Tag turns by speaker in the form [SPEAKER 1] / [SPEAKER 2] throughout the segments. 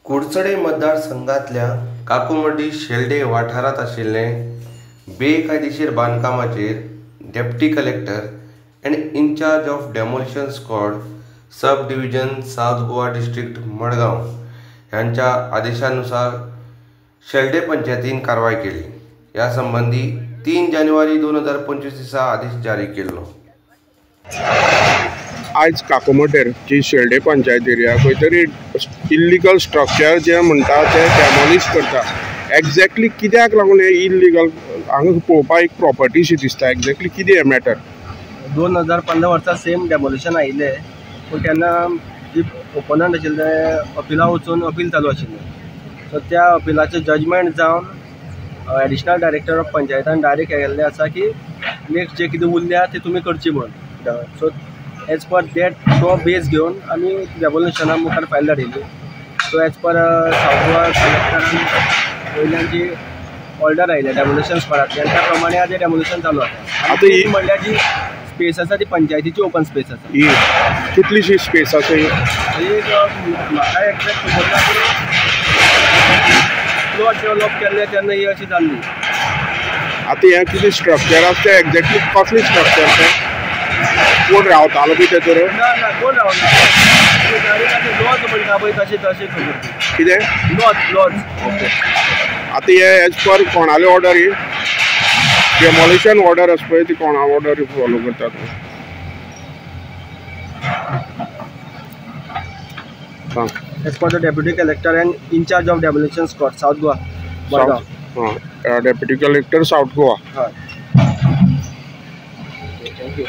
[SPEAKER 1] कुडचडे मतदारसंघातल्या काकुमडी शेल्डे वाठारात आशिल्ले बेकायदेशीर बांदकामाचेर deputy collector and incharge of demolition squad sub division south Goa district Madgaon यांच्या आदेशानुसार शेल्डे पंचायतीन कारवाई केली। या संबंधी 3 जानेवारी 2025 दिसा आदेश जारी केलो।
[SPEAKER 2] आज काकोमटेर जी शेल्डे पंचायत एरिया खंय तरी इल्लीगल स्ट्रक्चर जे म्हणटा ते डेमोलिश करता। एक्झॅक्टली कित्याक लागून हे इल्लीगल हांगा पळोवपाक एक प्रॉपर्टीशी दिसता। एक्झॅक्टली कितें हे मॅटर?
[SPEAKER 3] 2015 वर्सा सेम डेमोलिशन आयिल्ले, पूण तेन्ना जी ओपोनंट आशिल्ले अपिला वचून अपील चालू आशिल्लें। सो त्या अपिलाचें जजमेंट जावन एडिशनल डायरेक्टर ऑफ पंचायतान डायरेक्ट केल्लें आसा की नेक्स्ट जे कितें उरल्या ते तुमी करची म्हण। सो एज पर दॅट तो बेस घेवन आमी डेमोलिशना मुखार फायल धाडिल्ली। So as per south Goa कलेक्टरान वयल्यान जी ऑर्डर आयल्या डेमोलिशन स्क्वॉडांतल्यान त्या प्रमाणे आतां डेमोलिशन चालू आसा। आतां ही म्हणल्यार जी स्पेस आसा ती पंचायतीची ओपन स्पेस आसा।
[SPEAKER 2] ही कितलीशी स्पेस आसा?
[SPEAKER 3] ही म्हाका एक्झॅक्ट खबर ना, प्लॉट डेवलप केल्ले तेन्ना ही अशी जाल्ली।
[SPEAKER 2] आतां हें कितें स्ट्रक्चर आसा तें एक्झॅक्टली कसलें स्ट्रक्चर तें? कोण रावतालो बी तेचेर?
[SPEAKER 3] ना ना कोण रावना, लॉज म्हणटा पळय तशें खबर।
[SPEAKER 2] कितें?
[SPEAKER 3] लॉज।
[SPEAKER 2] ओके। आतां हे एज पर कोणाली ऑर्डर ही डेमोलिशन ऑर्डर आसा पळय ती कोणा ऑर्डर फॉलो करतात?
[SPEAKER 3] As per the Deputy Collector and in charge of demolition squad, South Goa, Murgaon.
[SPEAKER 2] Deputy Collector, South Goa.
[SPEAKER 3] Thank you.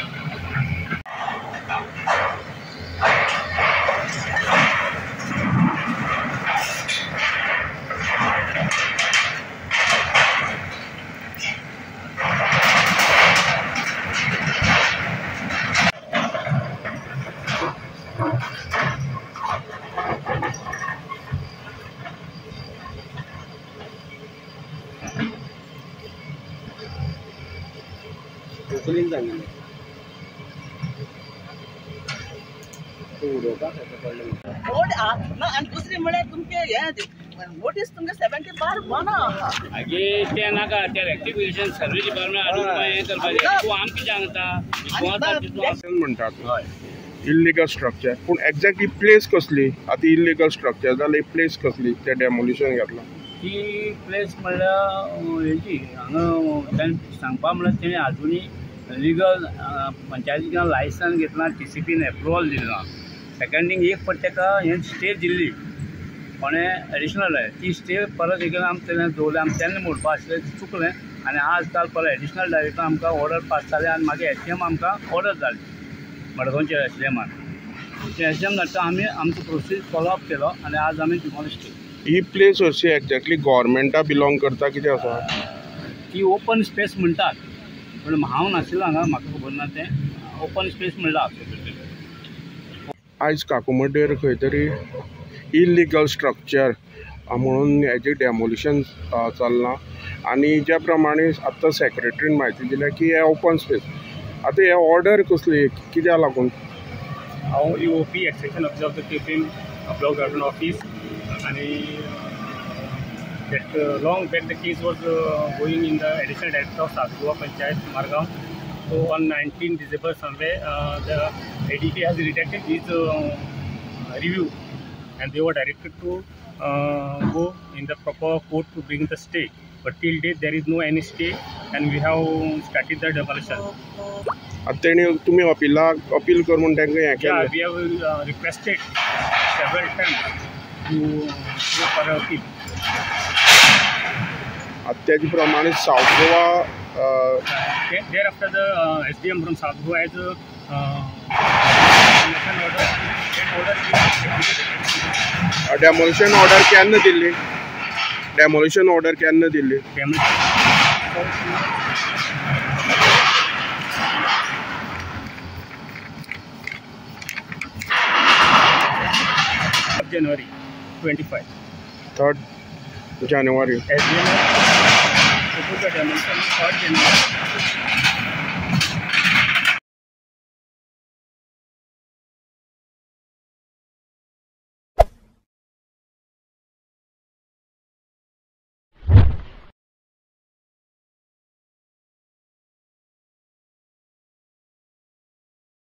[SPEAKER 4] आणि दुसरी म्हळ्यार तुमचे हे नोटीस तुमचे 70 बार बना
[SPEAKER 5] आगे ते नाका ते रेक्टिफिकेशन सर्वे डिपार्टमेंट हाडून हे करपाचें। तूं आमकां सांगता
[SPEAKER 2] म्हणटात इल्लीगल स्ट्रक्चर, पूण एक्झॅक्टली प्लेस कसली? आतां इल्लीगल स्ट्रक्चर जाल्यार प्लेस कसली ते डेमोलिशन घातला?
[SPEAKER 5] ती प्लेस म्हणल्यार हेजी हांगा सांगपा म्हणल्यार तेणें आजुनी लिगल पंचायतीन लायसन्स घेतला, TCPन एप्रुवल दिला। सेकंड थिंग एक फावट ताका हें स्टे दिल्ली कोणें एडिशनल ती स्टे परत एक आमी तेन्ना दवरलें। आमी तेन्ना म्हणपा आसलें चुकलें आनी आज काल परत एडिशनल डायरेक्टर आमकां ऑर्डर पास जाले आनी मागीर SDM आमकां ऑर्डर जाली मडगांवच्या SDMान। SDM धाडटा आमी आमचो प्रोसीस फॉलो अप केलो आनी आज आमी डिमॉलिश केली।
[SPEAKER 2] ही प्लेस हरशी एक्झॅक्टली गव्हर्मेंटा बिलॉंग करता कितें आसा?
[SPEAKER 5] ती ओपन स्पेस म्हणटात, पूण हांव नाशिल्लो हांगा, म्हाका खबर ना तें ओपन स्पेस म्हणटा।
[SPEAKER 2] आयज काकोमटेर खंय तरी इल्लीगल स्ट्रक्चर म्हणून हेजें डेमोलिशन चल्लां आनी ज्या प्रमाणे आतां सेक्रेटरीन म्हायती दिल्या की हे ओपन स्पेस। आतां हे ऑर्डर कसली कित्याक लागून?
[SPEAKER 6] हांव EOP extension officer of the Quepem block government office आनी that long back the case was going in the additional director of South Goa Panchayat Margaon. So on 19 December somewhere the ADP has rejected his review and they were directed to go in the proper court to bring the stay. But till date there is no any stay and we have started the demolition.
[SPEAKER 2] तेणी तुमी appeal कर म्हणून तांकां हें केलें?
[SPEAKER 6] Yeah, we have requested several times to go for appeal.
[SPEAKER 2] त्याचे प्रमाणे south Goa
[SPEAKER 6] thereafter the SDM from South Goa has
[SPEAKER 2] demolition order केन्ना दिल्ली? डेमोलिशन ऑर्डर केन्ना Delhi?
[SPEAKER 6] January 25.
[SPEAKER 2] 3rd January.
[SPEAKER 6] SDM proposed the demolition 3rd January.